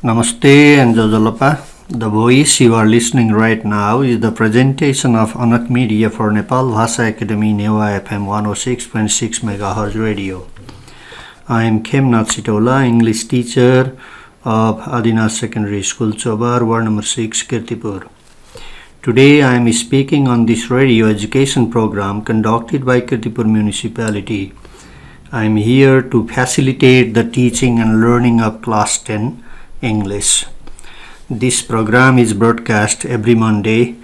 Namaste and Jojolapa. The voice you are listening right now is the presentation of Anak Media for Nepal Bhasa Academy Newa FM 106.6 MHz radio. I am Khemnath Sitola, English teacher of Adina Secondary School, Chobar, Ward number 6, Kirtipur. Today I am speaking on this radio education program conducted by Kirtipur Municipality. I am here to facilitate the teaching and learning of class 10 English. This program is broadcast every Monday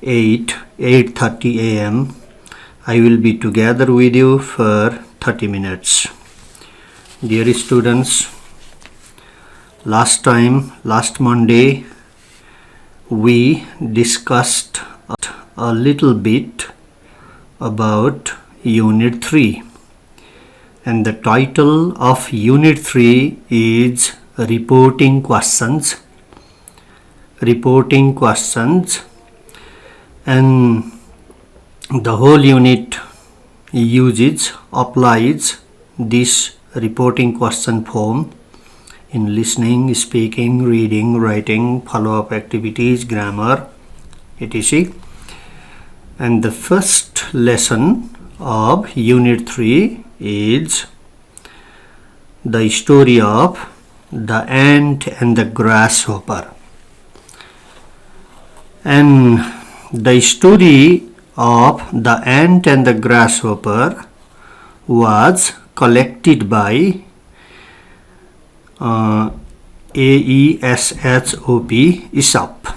8:30 a.m. I will be together with you for 30 minutes. Dear students, last Monday we discussed a little bit about Unit 3, and the title of Unit 3 is Reporting Questions, and the whole unit applies this reporting question form in listening, speaking, reading, writing, follow-up activities, grammar, etc. And the first lesson of Unit 3 is the story of the ant and the grasshopper. And the story of the ant and the grasshopper was collected by Aesop.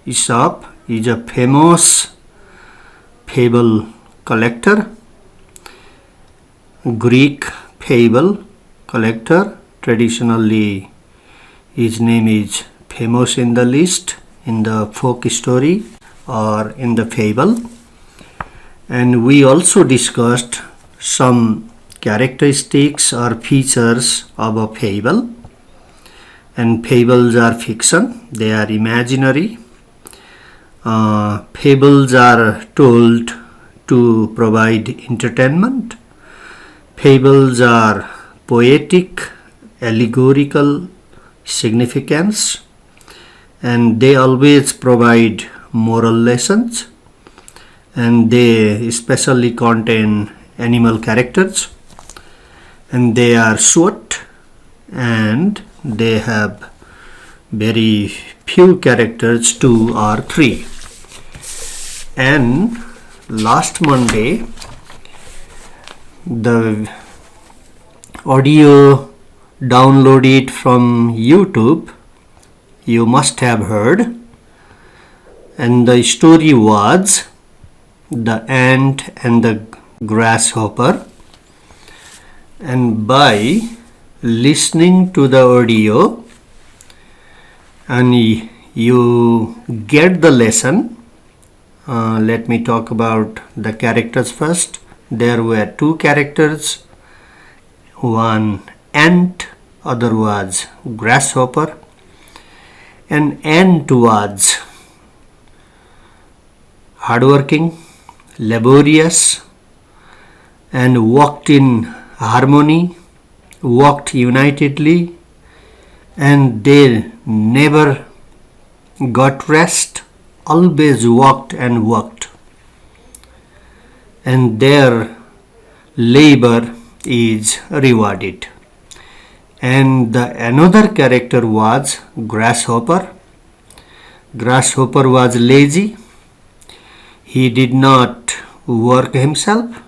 Aesop is a famous fable collector, Greek fable collector. Traditionally, his name is famous in the list, in the folk story or in the fable. And we also discussed some characteristics or features of a fable. And fables are fiction, they are imaginary. Fables are told to provide entertainment. Fables are poetic, allegorical significance, and they always provide moral lessons, and they especially contain animal characters, and they are short, and they have very few characters, 2 or 3. And last Monday the audio downloaded from YouTube you must have heard, and the story was the ant and the grasshopper. And by listening to the audio and you get the lesson, let me talk about the characters first. There were 2 characters, one ant, other was grasshopper. An ant was hardworking, laborious, and worked in harmony, worked unitedly, and they never got rest, always worked and worked. And their labor is rewarded. And another character was grasshopper. Grasshopper was lazy. He did not work himself,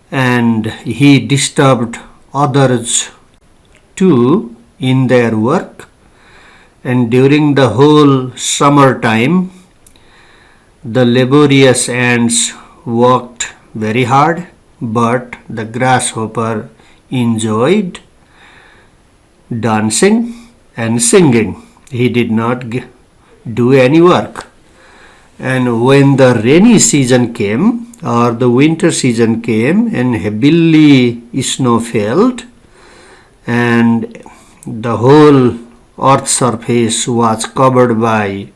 and he disturbed others too in their work. And during the whole summer time, the laborious ants worked very hard, but the grasshopper enjoyed dancing and singing. He did not do any work. And when the rainy season came or the winter season came and heavily snow fell and the whole earth surface was covered with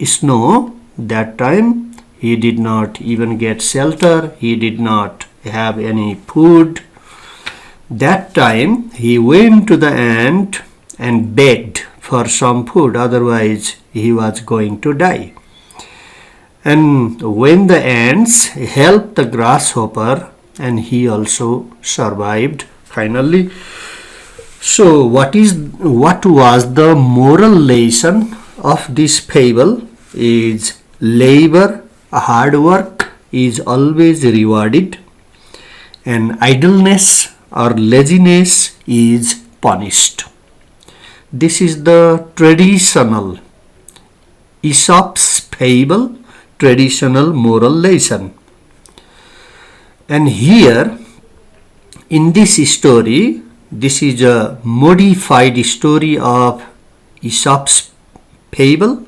snow, that time he did not even get shelter, he did not have any food. That time he went to the ant and begged for some food, otherwise he was going to die. And when the ants helped the grasshopper, and he also survived finally. So what was the moral lesson of this fable is labor, hard work is always rewarded, and idleness or laziness is punished. This is the traditional Aesop's fable, traditional moral lesson. And here in this story, this is a modified story of Aesop's fable,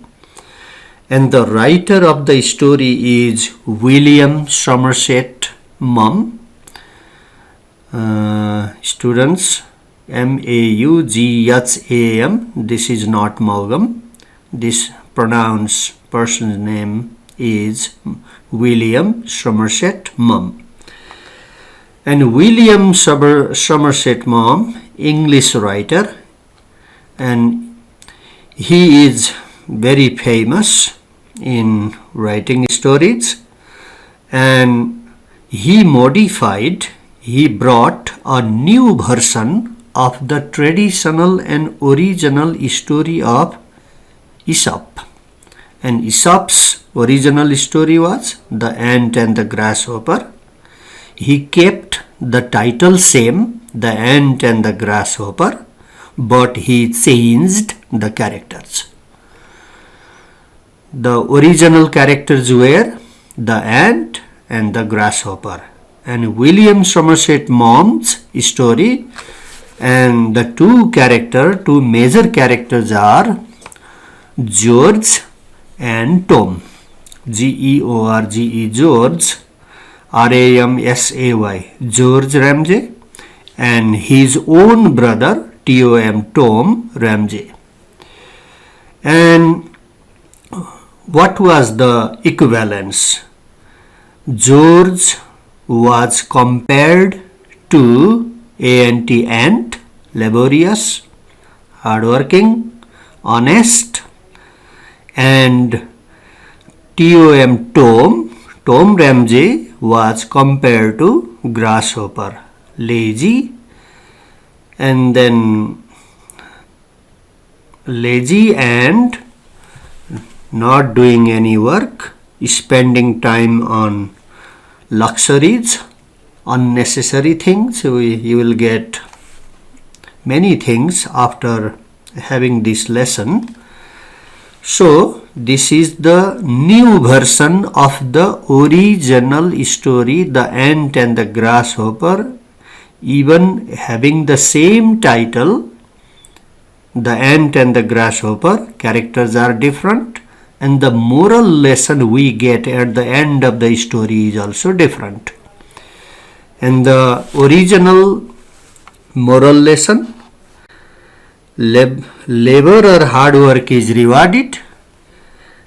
and the writer of the story is William Somerset Maugham. Students, Maugham. This is not Maugham. This pronounced person's name is William Somerset Maugham. And William Somerset Maugham, English writer, and he is very famous in writing stories, and he brought a new version of the traditional and original story of Aesop. And Aesop's original story was The Ant and the Grasshopper. He kept the title same, The Ant and the Grasshopper, but he changed the characters. The original characters were the ant and the grasshopper. And William Somerset Maugham's story, and the two major characters are George and Tom. George, George, Ramsay, George Ramsay, and his own brother Tom Ramsay. And what was the equivalence? George was compared to ant, laborious, hardworking, honest, and Tom Ramsay was compared to grasshopper, lazy, and then lazy and not doing any work, spending time on luxuries, unnecessary things. You will get many things after having this lesson. So this is the new version of the original story, The Ant and the Grasshopper, even having the same title, The Ant and the Grasshopper. Characters are different, and the moral lesson we get at the end of the story is also different. And the original moral lesson, labor or hard work is rewarded,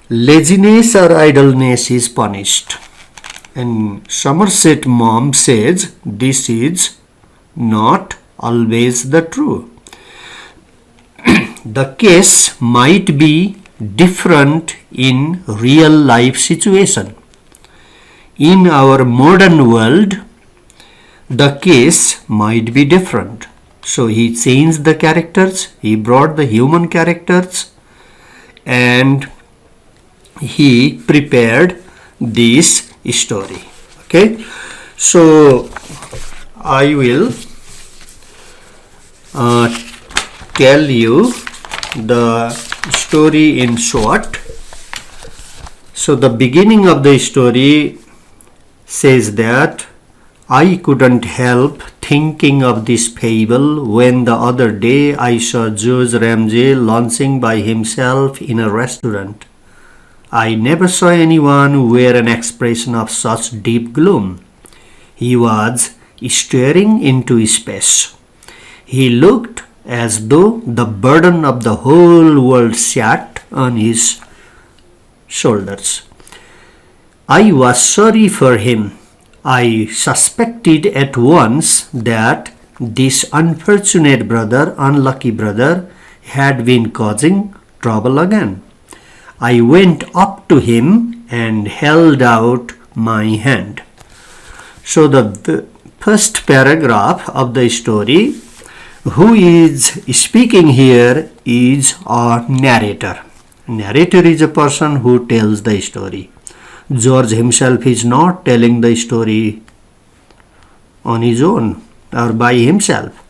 laziness or idleness is punished. And Somerset Maugham says this is not always the true. The case might be different in real life situation. In our modern world, the case might be different. So he changed the characters, he brought the human characters, and he prepared this story. Okay, so I will tell you the story in short. So the beginning of the story says that I couldn't help thinking of this fable when the other day I saw George Ramsay lunching by himself in a restaurant. I never saw anyone wear an expression of such deep gloom. He was staring into space. He looked as though the burden of the whole world sat on his shoulders. I was sorry for him. I suspected at once that this unlucky brother, had been causing trouble again. I went up to him and held out my hand. So the first paragraph of the story, who is speaking here is a narrator. Narrator is a person who tells the story. George himself is not telling the story on his own or by himself.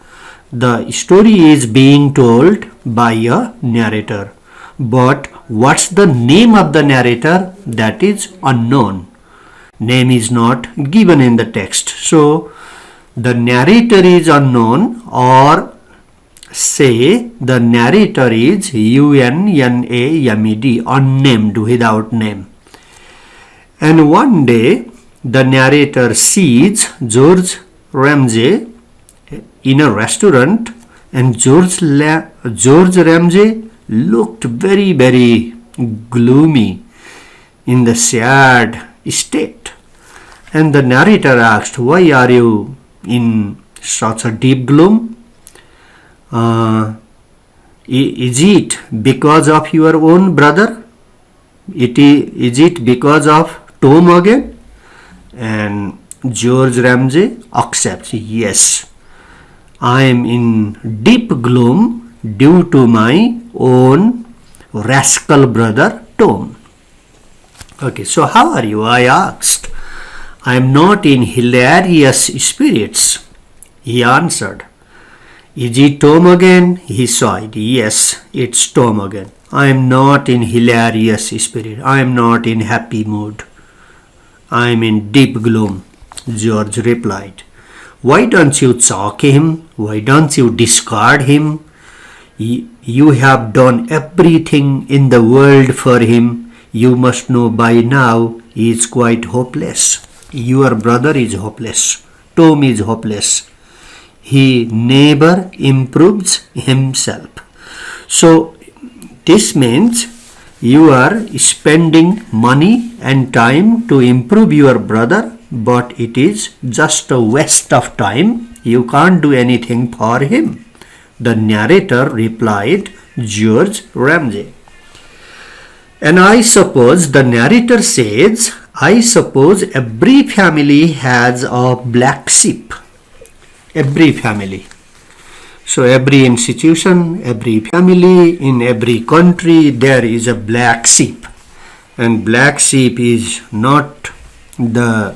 The story is being told by a narrator. But what's the name of the narrator? That is unknown. Name is not given in the text. So the narrator is unknown, or say the narrator is unnamed, unnamed, without name. And one day the narrator sees George Ramsay in a restaurant, and George Ramsay looked very, very gloomy, in the sad state. And the narrator asked, "Why are you in such a deep gloom? Is it because of your own brother? Is it because of Tom again?" And George Ramsay accepts, "Yes, I am in deep gloom due to my own rascal brother Tom." Okay, so how are you? I asked. "I am not in hilarious spirits," he answered. "Is it Tom again?" He sighed. "Yes, it's Tom again. I am not in hilarious spirit. I am not in happy mood. I am in deep gloom," George replied. "Why don't you choke him? Why don't you discard him? You have done everything in the world for him. You must know by now he is quite hopeless. Your brother is hopeless. Tom is hopeless. He never improves himself." So this means you are spending money and time to improve your brother, but it is just a waste of time. You can't do anything for him. The narrator replied, George Ramsay. And I suppose, the narrator says, I suppose every family has a black sheep. Every family. So every institution, every family, in every country, there is a black sheep. And black sheep is not the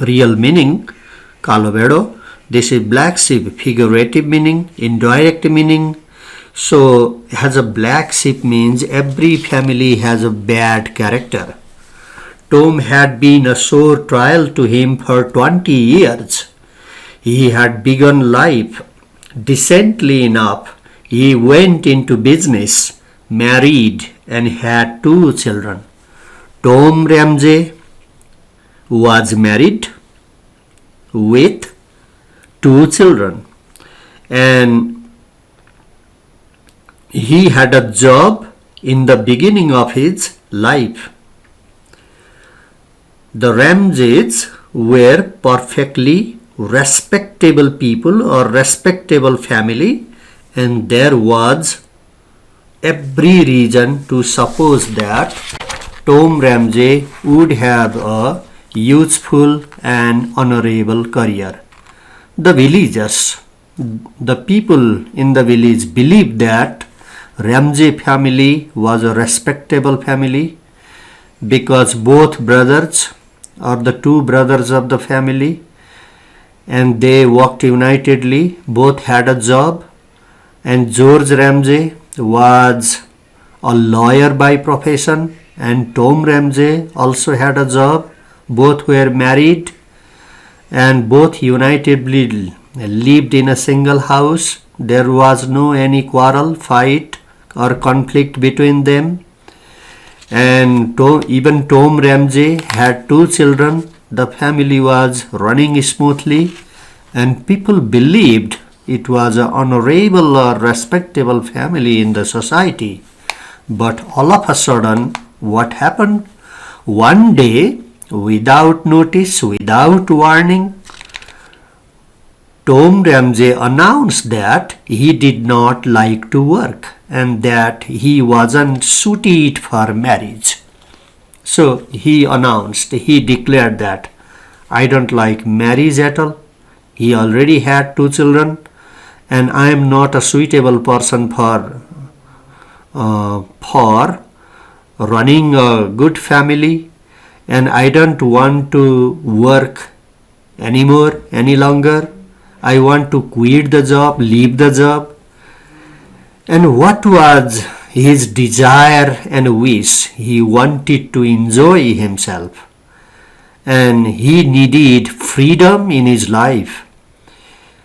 real meaning, Kalovedo. This is black sheep, figurative meaning, indirect meaning. So has a black sheep means every family has a bad character. Tom had been a sore trial to him for 20 years. He had begun life decently enough. He went into business, married, and had 2 children. Tom Ramsay was married with 2 children, and he had a job in the beginning of his life. The Ramsays were perfectly respectable people or respectable family, and there was every reason to suppose that Tom Ramsay would have a useful and honorable career. The villagers, the people in the village believed that Ramsay family was a respectable family because both brothers or the 2 brothers of the family, and they worked unitedly, both had a job, and George Ramsay was a lawyer by profession, and Tom Ramsay also had a job. Both were married, and both unitedly lived in a single house. There was no any quarrel, fight, or conflict between them. And even Tom Ramsay had 2 children. The family was running smoothly, and people believed it was an honorable or respectable family in the society. But all of a sudden, what happened? One day, without notice, without warning, Tom Ramsey announced that he did not like to work and that he wasn't suited for marriage. So he declared that I don't like marriage at all. He already had 2 children and I am not a suitable person for running a good family, and I don't want to work anymore any longer. I want to quit the job, leave the job. And what was his desire and wish? He wanted to enjoy himself and he needed freedom in his life.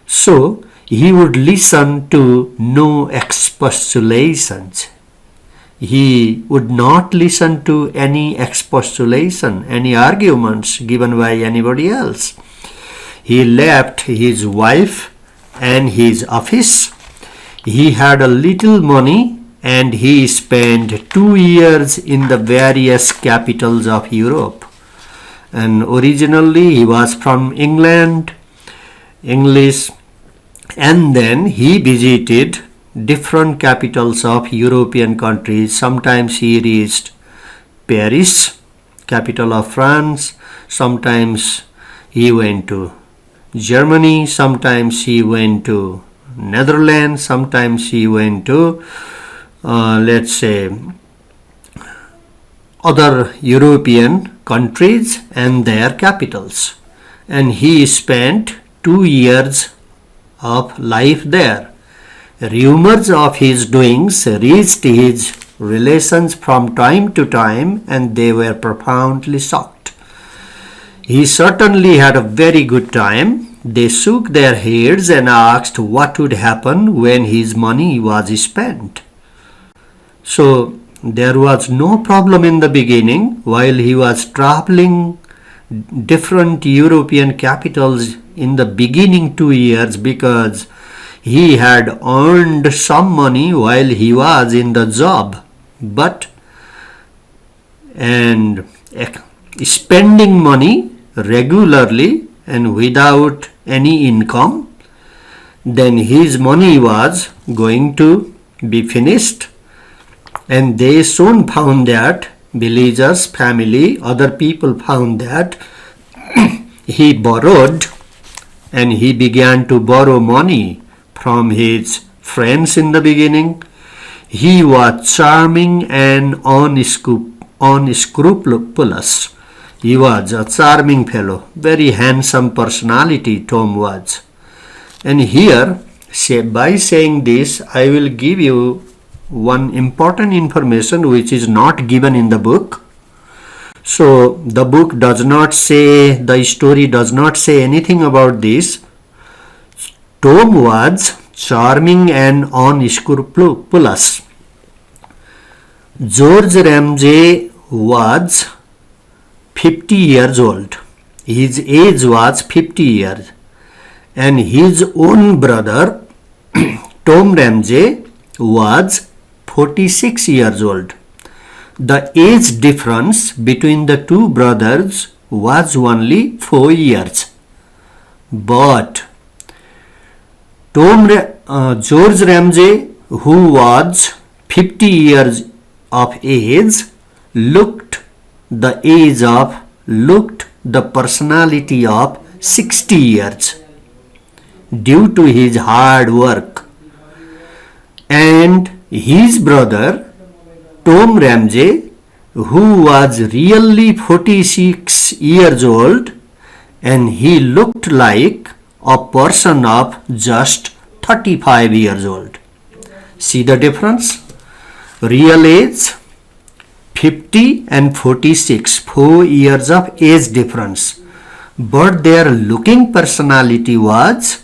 So he would listen to no expostulations. He would not listen to any expostulation, any arguments given by anybody else. He left his wife and his office. He had a little money and he spent 2 years in the various capitals of Europe. And originally he was from English, and then he visited different capitals of European countries. Sometimes he reached Paris, capital of France. Sometimes he went to Germany. Sometimes he went to Netherlands. Sometimes he went to let's say other European countries and their capitals. And he spent 2 years of life there. Rumors of his doings reached his relations from time to time and they were profoundly shocked. He certainly had a very good time. They shook their heads and asked what would happen when his money was spent. So there was no problem in the beginning while he was traveling different European capitals in the beginning 2 years, because he had earned some money while he was in the job, but spending money regularly and without any income, then his money was going to be finished. And they soon found that, villagers, family, other people found that he borrowed, and he began to borrow money from his friends in the beginning. He was charming and unscrupulous. He was a charming fellow, very handsome personality Tom was. And here, by saying this, I will give you one important information which is not given in the book. So the book does not say, the story does not say anything about this. Tom was charming and unscrupulous. George Ramsey was 50 years old. His age was 50 years. And his own brother, Tom Ramsey, was 46 years old. The age difference between the two brothers was only 4 years. But George Ramsey, who was 50 years of age, looked the personality of 60 years due to his hard work. And his brother Tom Ramsey, who was really 46 years old, and he looked like a person of just 35 years old. See the difference? Real age 50 and 46, 4 years of age difference. But their looking personality was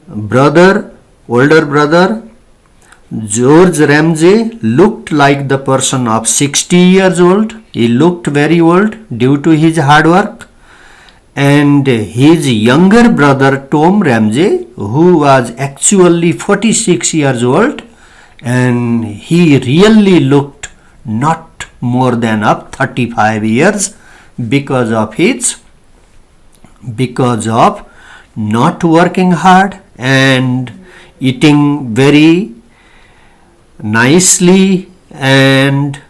older brother George Ramsey looked like the person of 60 years old. He looked very old due to his hard work. And his younger brother Tom Ramsey, who was actually 46 years old, and he really looked not more than of 35 years because of not working hard and eating very nicely and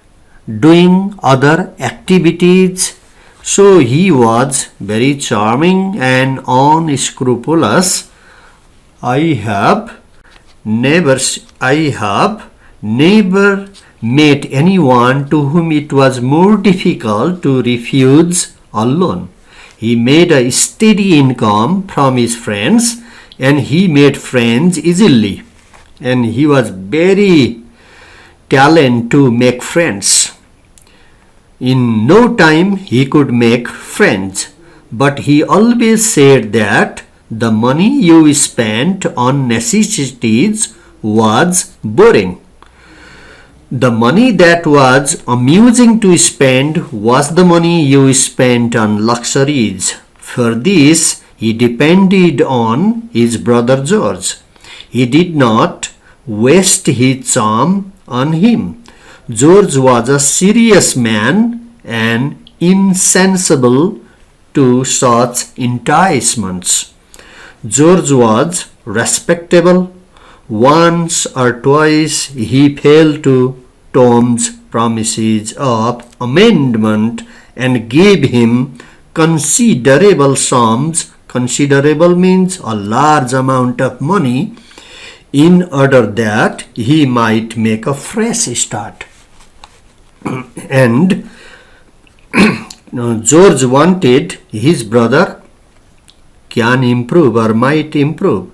doing other activities. So he was very charming and unscrupulous. I have never met anyone to whom it was more difficult to refuse a loan. He made a steady income from his friends and he made friends easily. And he was very talented to make friends. In no time he could make friends, but he always said that the money you spent on necessities was boring. The money that was amusing to spend was the money you spent on luxuries. For this, he depended on his brother George. He did not waste his charm on him. George was a serious man and insensible to such enticements. George was respectable. Once or twice he fell to Tom's promises of amendment and gave him considerable sums. Considerable means a large amount of money in order that he might make a fresh start. And George wanted his brother can improve or might improve.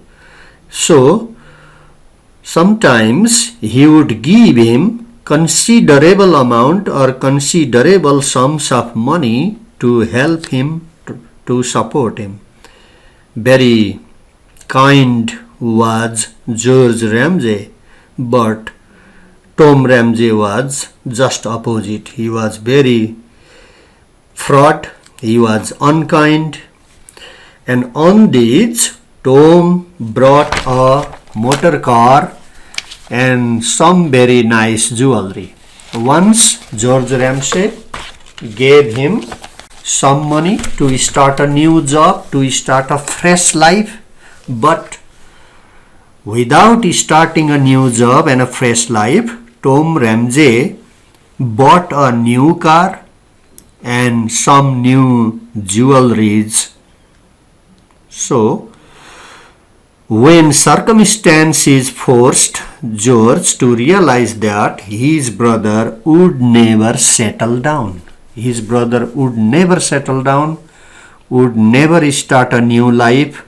So sometimes he would give him considerable amount or considerable sums of money to help him, to support him. Very kind was George Ramsay, but Tom Ramsay was just opposite. He was very fraud, he was unkind, and on this Tom brought a motor car and some very nice jewelry. Once George Ramsay gave him some money to start a new job, to start a fresh life, but without starting a new job and a fresh life, Tom Ramsay bought a new car and some new jewelries. So, when circumstances forced George to realize that his brother would never settle down, his brother would never settle down, would never start a new life,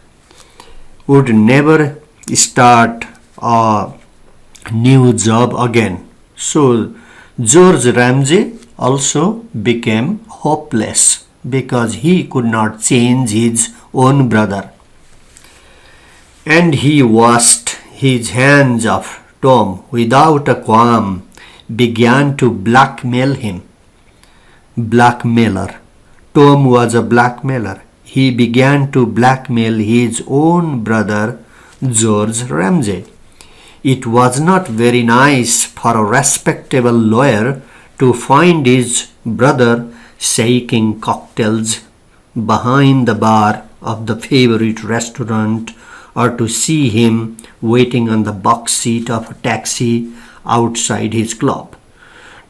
would never start a new job again. So George Ramsay also became hopeless because he could not change his own brother. And he washed his hands of Tom without a qualm, began to blackmail him. Blackmailer. Tom was a blackmailer. He began to blackmail his own brother George Ramsay. It was not very nice for a respectable lawyer to find his brother shaking cocktails behind the bar of the favorite restaurant, or to see him waiting on the box seat of a taxi outside his club.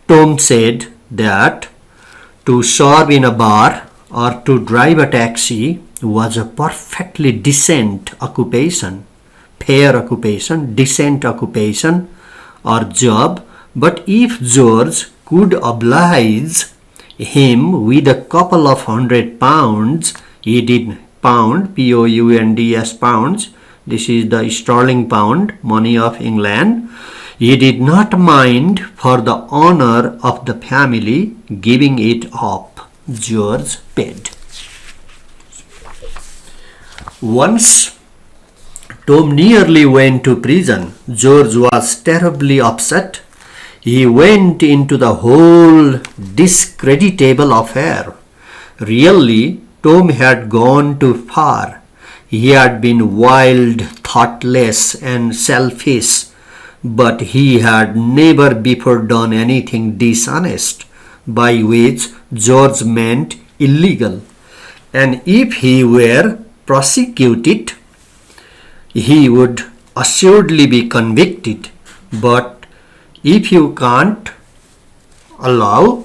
Tom said that to serve in a bar or to drive a taxi was a perfectly decent occupation, fair occupation, decent occupation or job. But if George could oblige him with a couple of £100, he did pound, P-O-U-N-D-S pounds, this is the sterling pound, money of England, he did not mind for the honor of the family giving it up. George paid. Once Tom nearly went to prison. George was terribly upset. He went into the whole discreditable affair. Really, Tom had gone too far. He had been wild, thoughtless, and selfish, but he had never before done anything dishonest, by which George meant illegal. And if he were prosecuted, he would assuredly be convicted. But if you can't allow